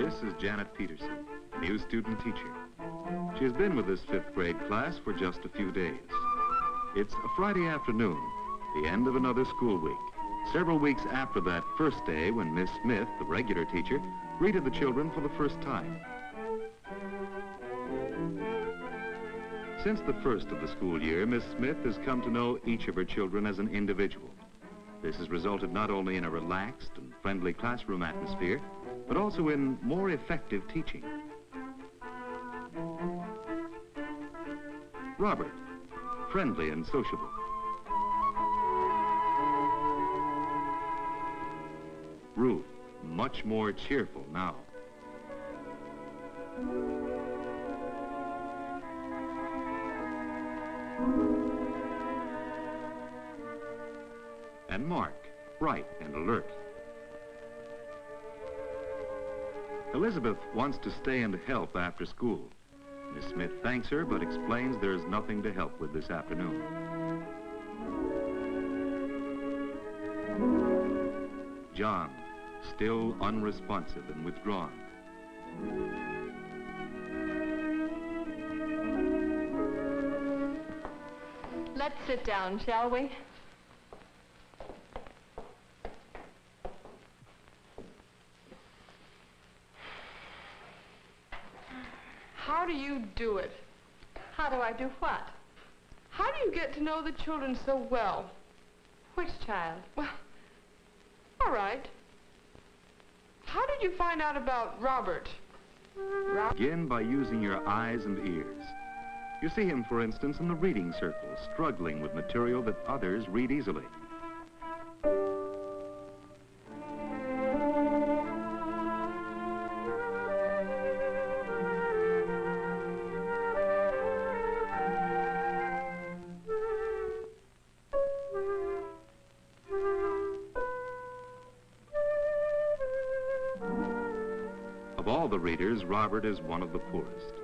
This is Janet Peterson, new student teacher. She has been with this 5th grade class for just a few days. It's a Friday afternoon, the end of another school week, several weeks after that first day when Miss Smith, the regular teacher, greeted the children for the first time. Since the first of the school year, Miss Smith has come to know each of her children as an individual. This has resulted not only in a relaxed and friendly classroom atmosphere, but also in more effective teaching. Robert, friendly and sociable. Ruth, much more cheerful now. And Mark, bright and alert. Elizabeth wants to stay and help after school. Miss Smith thanks her, but explains there's nothing to help with this afternoon. John, still unresponsive and withdrawn. Let's sit down, shall we? How do you do it? How do I do what? How do you get to know the children so well? Which child? Well, all right. How did you find out about Robert? Begin by using your eyes and ears. You see him, for instance, in the reading circle, struggling with material that others read easily. Of all the readers, Robert is one of the poorest.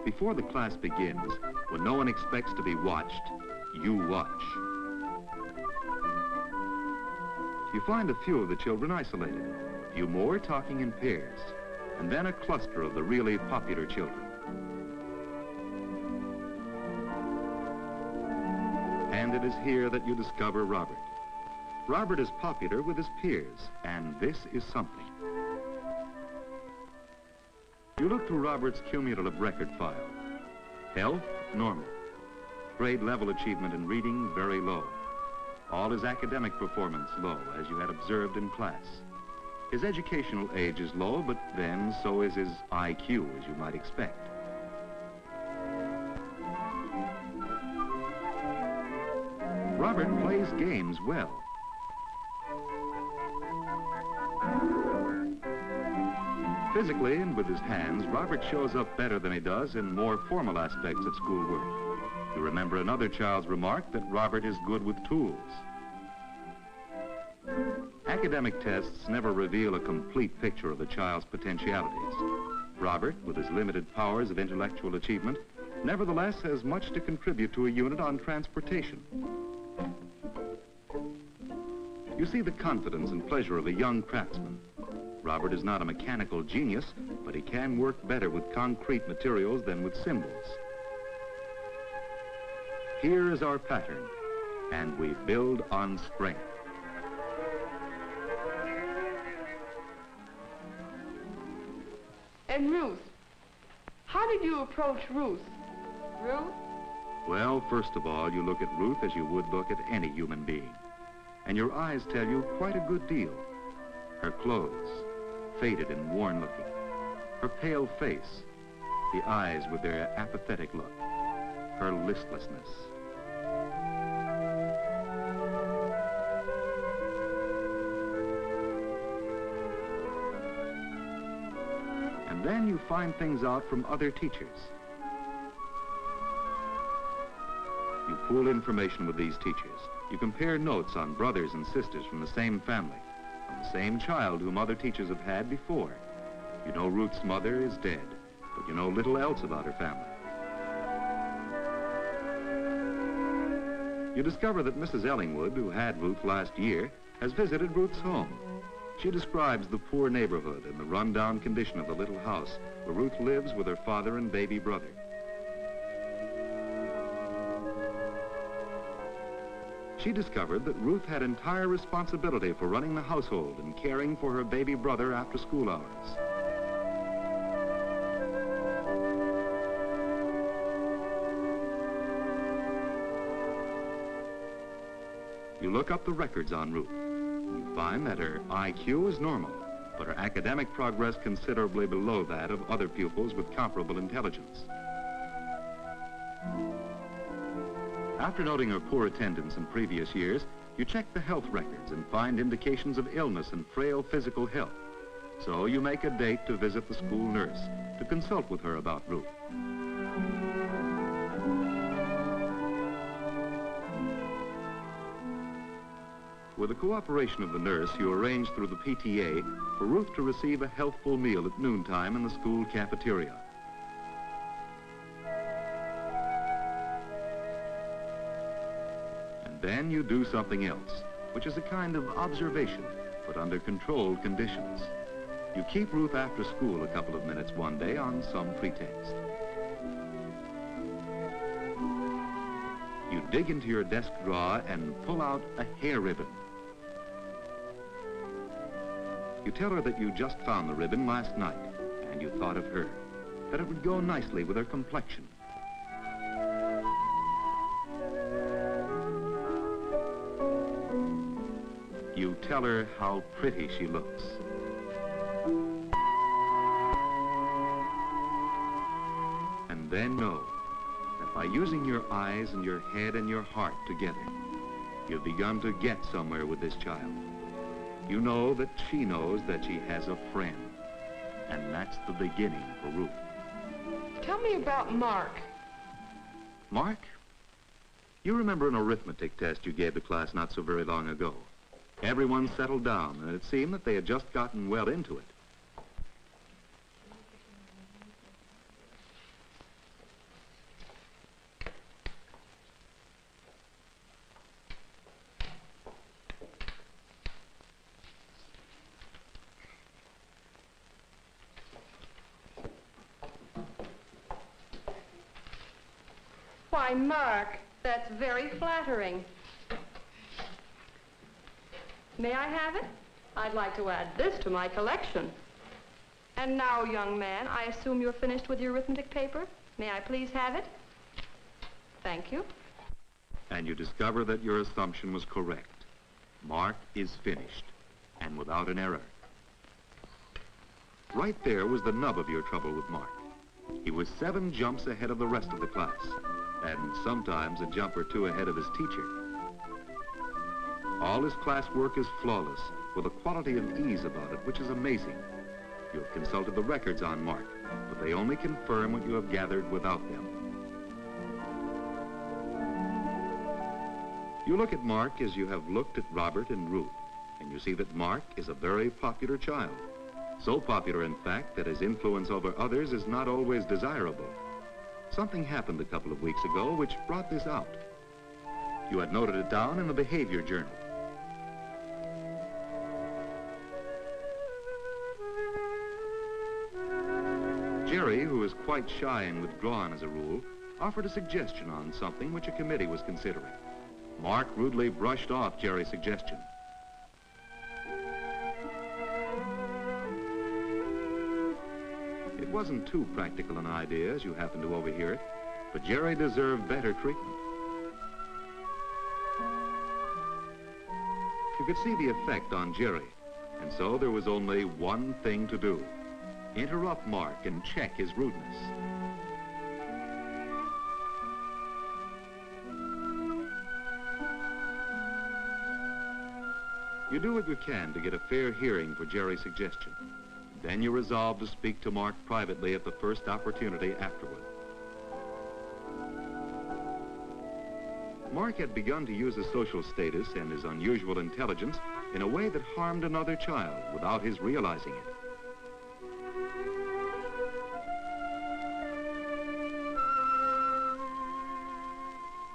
Before the class begins, when no one expects to be watched, you watch. You find a few of the children isolated, a few more talking in pairs, and then a cluster of the really popular children. And it is here that you discover Robert. Robert is popular with his peers, and this is something. You look through Robert's cumulative record file. Health, normal. Grade level achievement in reading, very low. All his academic performance low, as you had observed in class. His educational age is low, but then so is his IQ, as you might expect. Robert plays games well. Physically and with his hands, Robert shows up better than he does in more formal aspects of schoolwork. You remember another child's remark that Robert is good with tools. Academic tests never reveal a complete picture of a child's potentialities. Robert, with his limited powers of intellectual achievement, nevertheless has much to contribute to a unit on transportation. You see the confidence and pleasure of a young craftsman. Robert is not a mechanical genius, but he can work better with concrete materials than with symbols. Here is our pattern, and we build on strength. And Ruth, how did you approach Ruth? Ruth? Well, first of all, you look at Ruth as you would look at any human being. And your eyes tell you quite a good deal. Her clothes, faded and worn-looking. Her pale face, the eyes with their apathetic look. Her listlessness. And then you find things out from other teachers. You pool information with these teachers. You compare notes on brothers and sisters from the same family, from the same child whom other teachers have had before. You know Ruth's mother is dead, but you know little else about her family. You discover that Mrs. Ellingwood, who had Ruth last year, has visited Ruth's home. She describes the poor neighborhood and the run-down condition of the little house where Ruth lives with her father and baby brother. She discovered that Ruth had entire responsibility for running the household and caring for her baby brother after school hours. You look up the records on Ruth. You find that her IQ is normal, but her academic progress considerably below that of other pupils with comparable intelligence. After noting her poor attendance in previous years, you check the health records and find indications of illness and frail physical health. So you make a date to visit the school nurse to consult with her about Ruth. With the cooperation of the nurse, you arrange through the PTA for Ruth to receive a healthful meal at noontime in the school cafeteria. And then you do something else, which is a kind of observation, but under controlled conditions. You keep Ruth after school a couple of minutes one day on some pretext. You dig into your desk drawer and pull out a hair ribbon. You tell her that you just found the ribbon last night, and you thought of her, that it would go nicely with her complexion. You tell her how pretty she looks. And then know that by using your eyes and your head and your heart together, you've begun to get somewhere with this child. You know that she knows that she has a friend, and that's the beginning for Ruth. Tell me about Mark. Mark? You remember an arithmetic test you gave the class not so very long ago. Everyone settled down, and it seemed that they had just gotten well into it. Why, Mark, that's very flattering. May I have it? I'd like to add this to my collection. And now, young man, I assume you're finished with your arithmetic paper? May I please have it? Thank you. And you discover that your assumption was correct. Mark is finished, and without an error. Right there was the nub of your trouble with Mark. He was 7 jumps ahead of the rest of the class, and sometimes a jump or 2 ahead of his teacher. All his classwork is flawless, with a quality of ease about it, which is amazing. You have consulted the records on Mark, but they only confirm what you have gathered without them. You look at Mark as you have looked at Robert and Ruth, and you see that Mark is a very popular child. So popular, in fact, that his influence over others is not always desirable. Something happened a couple of weeks ago which brought this out. You had noted it down in the behavior journal. Jerry, who is quite shy and withdrawn as a rule, offered a suggestion on something which a committee was considering. Mark rudely brushed off Jerry's suggestion. It wasn't too practical an idea, as you happened to overhear it, but Jerry deserved better treatment. You could see the effect on Jerry, and so there was only one thing to do. Interrupt Mark and check his rudeness. You do what you can to get a fair hearing for Jerry's suggestion. Then you resolve to speak to Mark privately at the first opportunity afterward. Mark had begun to use his social status and his unusual intelligence in a way that harmed another child without his realizing it.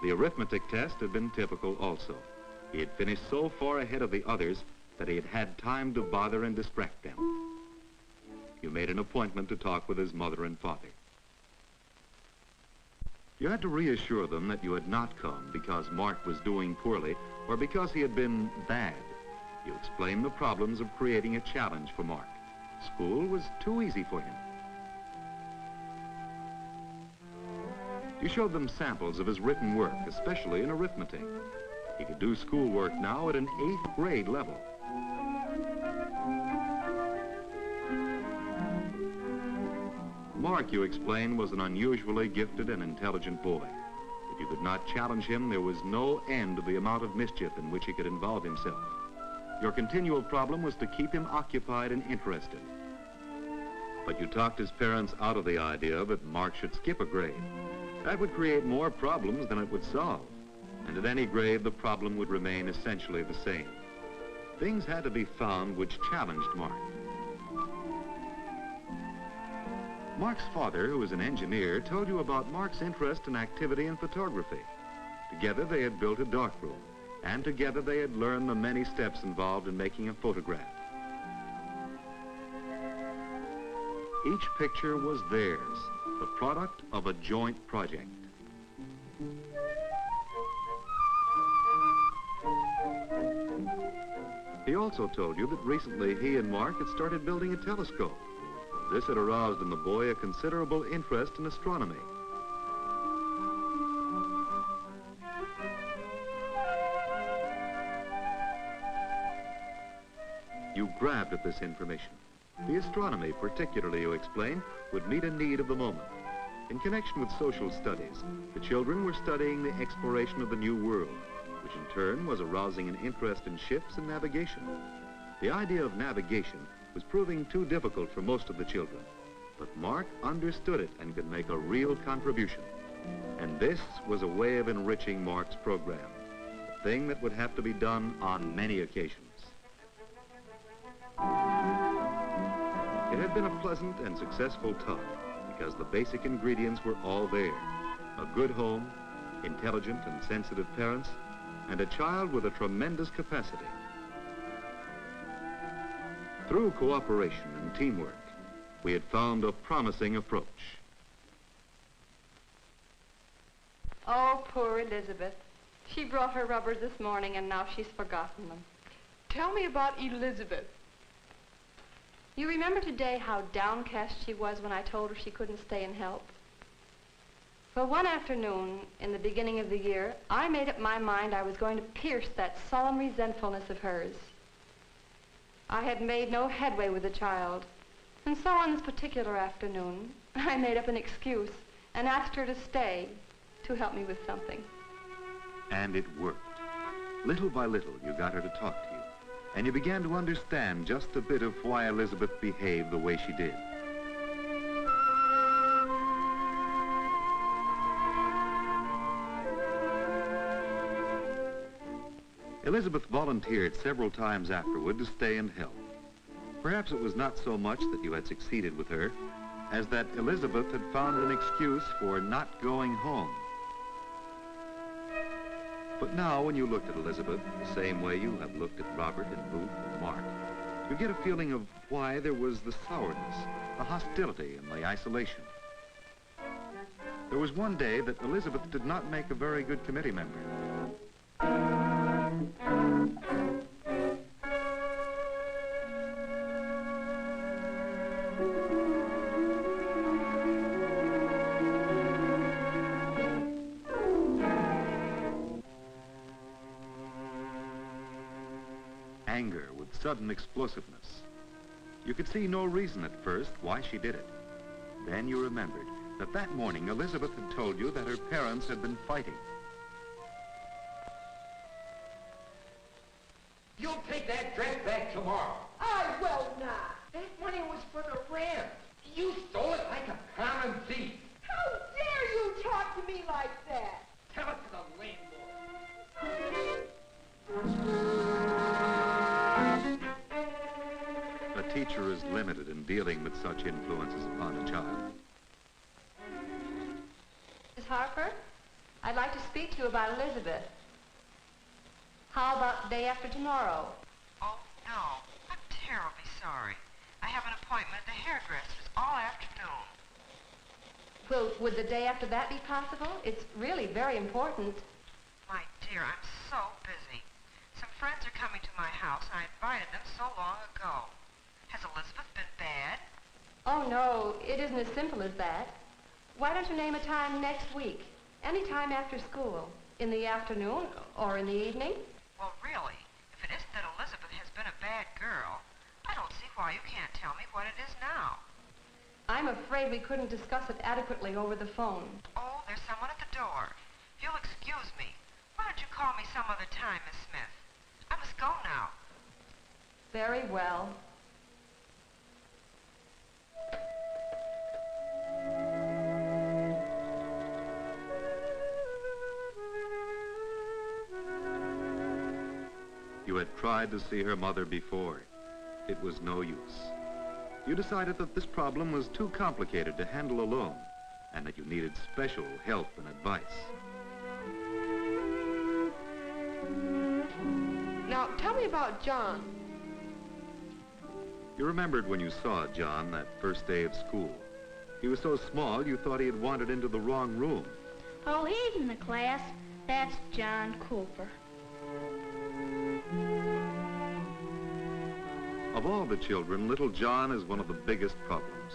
The arithmetic test had been typical also. He had finished so far ahead of the others that he had had time to bother and distract them. You made an appointment to talk with his mother and father. You had to reassure them that you had not come because Mark was doing poorly or because he had been bad. You explained the problems of creating a challenge for Mark. School was too easy for him. You showed them samples of his written work, especially in arithmetic. He could do schoolwork now at an 8th grade level. Mark, you explained, was an unusually gifted and intelligent boy. If you could not challenge him, there was no end to the amount of mischief in which he could involve himself. Your continual problem was to keep him occupied and interested. But you talked his parents out of the idea that Mark should skip a grade. That would create more problems than it would solve. And at any grade, the problem would remain essentially the same. Things had to be found which challenged Mark. Mark's father, who was an engineer, told you about Mark's interest and activity in photography. Together, they had built a darkroom, and together they had learned the many steps involved in making a photograph. Each picture was theirs, the product of a joint project. He also told you that recently he and Mark had started building a telescope. This had aroused in the boy a considerable interest in astronomy. You grabbed at this information. The astronomy, particularly, you explained, would meet a need of the moment. In connection with social studies, the children were studying the exploration of the new world, which in turn was arousing an interest in ships and navigation. The idea of navigation was proving too difficult for most of the children, but Mark understood it and could make a real contribution. And this was a way of enriching Mark's program, a thing that would have to be done on many occasions. It had been a pleasant and successful talk because the basic ingredients were all there. A good home, intelligent and sensitive parents, and a child with a tremendous capacity. Through cooperation and teamwork, we had found a promising approach. Oh, poor Elizabeth. She brought her rubbers this morning and now she's forgotten them. Tell me about Elizabeth. You remember today how downcast she was when I told her she couldn't stay and help? Well, one afternoon in the beginning of the year, I made up my mind I was going to pierce that sullen resentfulness of hers. I had made no headway with the child, and so on this particular afternoon, I made up an excuse and asked her to stay to help me with something. And it worked. Little by little, you got her to talk to you, and you began to understand just a bit of why Elizabeth behaved the way she did. Elizabeth volunteered several times afterward to stay and help. Perhaps it was not so much that you had succeeded with her, as that Elizabeth had found an excuse for not going home. But now, when you looked at Elizabeth the same way you have looked at Robert and Booth and Mark, you get a feeling of why there was the sourness, the hostility, and the isolation. There was one day that Elizabeth did not make a very good committee member. Anger with sudden explosiveness. You could see no reason at first why she did it. Then you remembered that that morning Elizabeth had told you that her parents had been fighting. You'll take that dress back tomorrow. I will not. That money was for the rent. You stole it like a common thief. How dare you talk to me like that? Tell it to the landlord. A teacher is limited in dealing with such influences upon a child. Miss Harper, I'd like to speak to you about Elizabeth. How about the day after tomorrow? Oh, no. I'm terribly sorry. I have an appointment at the hairdresser's all afternoon. Well, would the day after that be possible? It's really very important. My dear, I'm so busy. Some friends are coming to my house, and I invited them so long ago. Has Elizabeth been bad? Oh, no, it isn't as simple as that. Why don't you name a time next week? Any time after school. In the afternoon or in the evening? Well, really, if it isn't that Elizabeth has been a bad girl, I don't see why you can't tell me what it is now. I'm afraid we couldn't discuss it adequately over the phone. Oh, there's someone at the door. If you'll excuse me, why don't you call me some other time, Miss Smith? I must go now. Very well. You had tried to see her mother before. It was no use. You decided that this problem was too complicated to handle alone, and that you needed special help and advice. Now, tell me about John. You remembered when you saw John that first day of school. He was so small you thought he had wandered into the wrong room. Oh, he's in the class. That's John Cooper. Of all the children, little John is one of the biggest problems.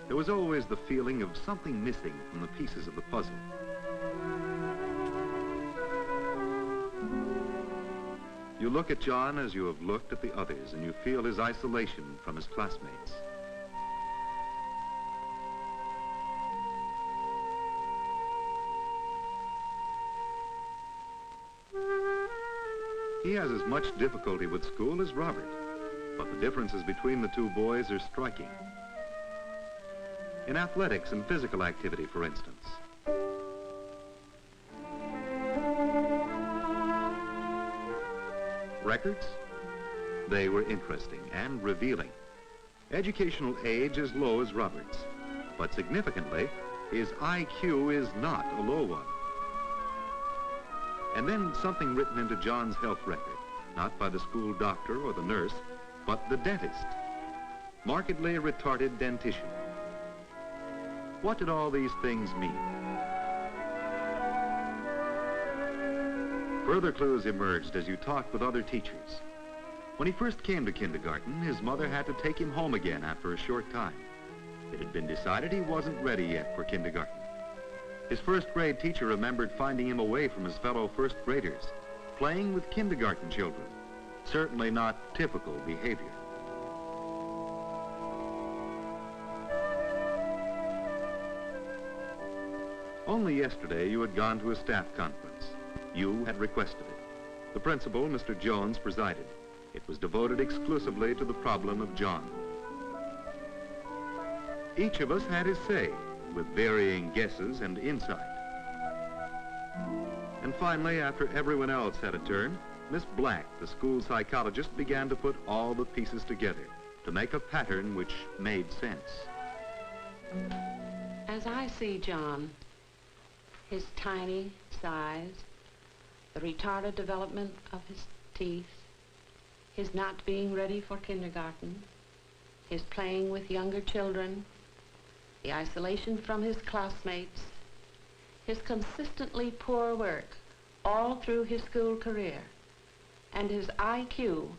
There was always the feeling of something missing from the pieces of the puzzle. You look at John as you have looked at the others, and you feel his isolation from his classmates. He has as much difficulty with school as Robert, but the differences between the two boys are striking. In athletics and physical activity, for instance. Records? They were interesting and revealing. Educational age is low as Robert's, but significantly, his IQ is not a low one. And then something written into John's health record, not by the school doctor or the nurse, but the dentist. Markedly retarded dentition. What did all these things mean? Further clues emerged as you talked with other teachers. When he first came to kindergarten, his mother had to take him home again after a short time. It had been decided he wasn't ready yet for kindergarten. His first grade teacher remembered finding him away from his fellow first graders, playing with kindergarten children. Certainly not typical behavior. Only yesterday you had gone to a staff conference. You had requested it. The principal, Mr. Jones, presided. It was devoted exclusively to the problem of John. Each of us had his say, with varying guesses and insight. And finally, after everyone else had a turn, Miss Black, the school psychologist, began to put all the pieces together to make a pattern which made sense. As I see John, his tiny size, the retarded development of his teeth, his not being ready for kindergarten, his playing with younger children, the isolation from his classmates, his consistently poor work all through his school career, and his IQ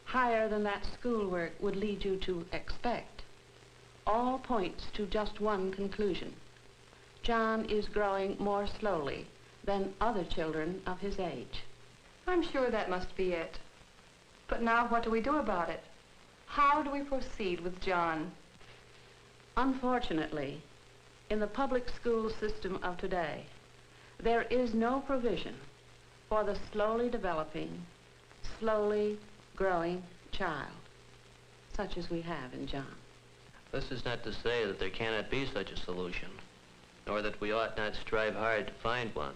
higher than that schoolwork would lead you to expect, all points to just one conclusion. John is growing more slowly than other children of his age. I'm sure that must be it. But now what do we do about it? How do we proceed with John? Unfortunately, in the public school system of today, there is no provision for the slowly developing, slowly growing child, such as we have in John. This is not to say that there cannot be such a solution, nor that we ought not strive hard to find one.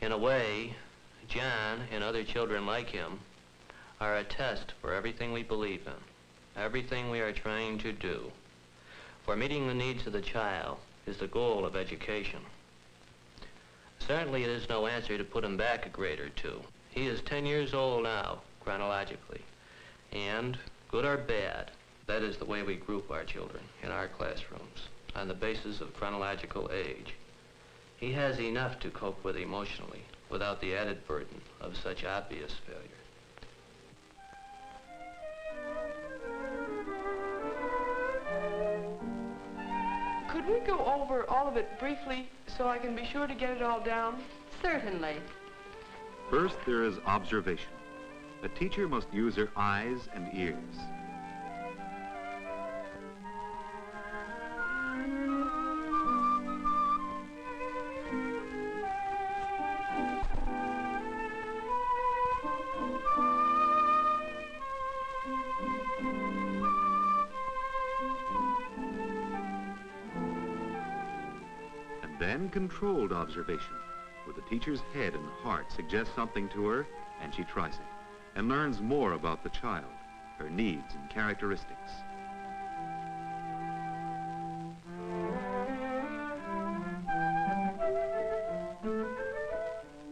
In a way, John and other children like him are a test for everything we believe in, everything we are trying to do. For meeting the needs of the child is the goal of education. Certainly it is no answer to put him back a grade or two. He is 10 years old now, chronologically. And, good or bad, that is the way we group our children in our classrooms, on the basis of chronological age. He has enough to cope with emotionally, without the added burden of such obvious failure. Could we go over all of it briefly so I can be sure to get it all down? Certainly. First, there is observation. A teacher must use her eyes and ears. And then controlled observation, where the teacher's head and heart suggest something to her, and she tries it, and learns more about the child, her needs and characteristics.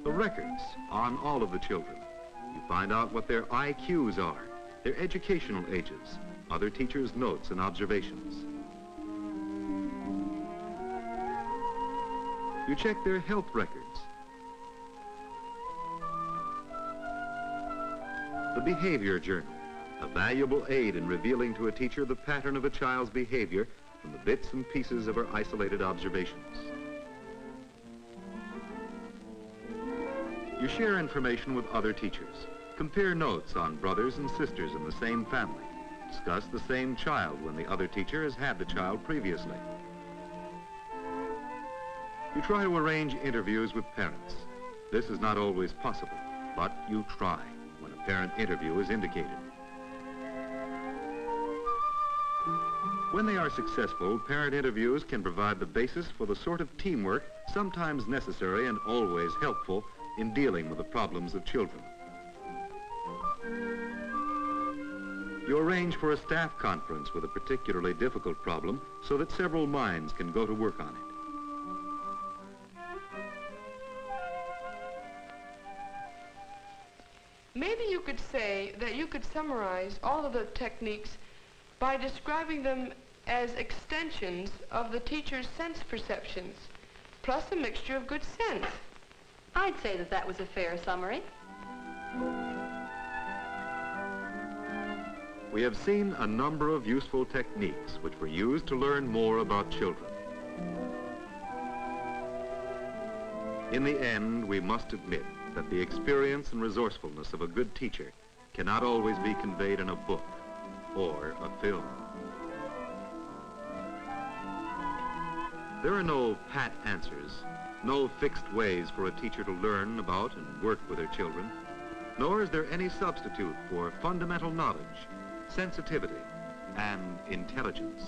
The records on all of the children. You find out what their IQs are, their educational ages, other teachers' notes and observations. You check their health records. The behavior journal, a valuable aid in revealing to a teacher the pattern of a child's behavior from the bits and pieces of her isolated observations. You share information with other teachers. Compare notes on brothers and sisters in the same family. Discuss the same child when the other teacher has had the child previously. You try to arrange interviews with parents. This is not always possible, but you try when a parent interview is indicated. When they are successful, parent interviews can provide the basis for the sort of teamwork sometimes necessary and always helpful in dealing with the problems of children. You arrange for a staff conference with a particularly difficult problem so that several minds can go to work on it. Maybe you could say that you could summarize all of the techniques by describing them as extensions of the teacher's sense perceptions, plus a mixture of good sense. I'd say that that was a fair summary. We have seen a number of useful techniques which were used to learn more about children. In the end, we must admit that the experience and resourcefulness of a good teacher cannot always be conveyed in a book or a film. There are no pat answers, no fixed ways for a teacher to learn about and work with her children, nor is there any substitute for fundamental knowledge, sensitivity, and intelligence.